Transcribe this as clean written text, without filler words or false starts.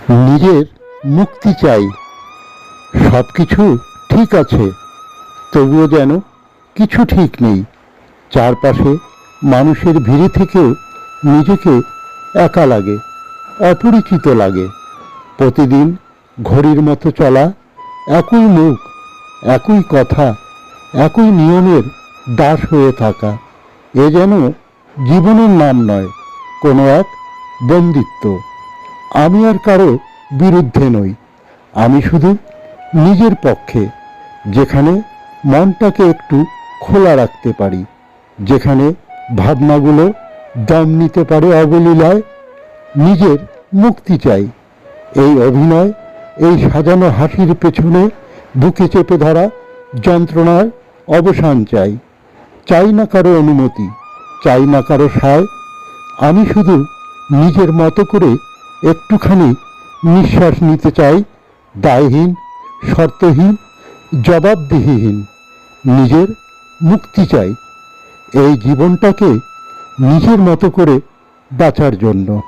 নিজের মুক্তি চাই। সব কিছু ঠিক আছে, তবুও যেন কিছু ঠিক নেই। চারপাশে মানুষের ভিড়ে থেকেও নিজেকে একা লাগে, অপরিচিত লাগে। প্রতিদিন ঘড়ির মতো চলা, একই মুখ, একই কথা, একই নিয়মের দাস হয়ে থাকা, এ যেন জীবনের নাম নয়, কোনো এক বন্দিত্ব। আমি আর কারো বিরুদ্ধে নই, আমি শুধু নিজের পক্ষে। যেখানে মনটাকে একটু খোলা রাখতে পারি, যেখানে ভাবনাগুলো দম নিতে পারে অবলীলায়। নিজের মুক্তি চাই। এই অভিনয়, এই সাজানো হাসির পেছনে বুকে চেপে ধরা যন্ত্রণার অবসান চাই। চাই না কারো অনুমতি, চাই না কারো সায়। আমি শুধু নিজের মতো করে একটুখানি নিঃশ্বাস নিতে চাই, দায়হীন, শর্তহীন, জবাবদিহিহীন। নিজের মুক্তি চাই এই জীবনটাকে নিজের মতো করে বাঁচার জন্য।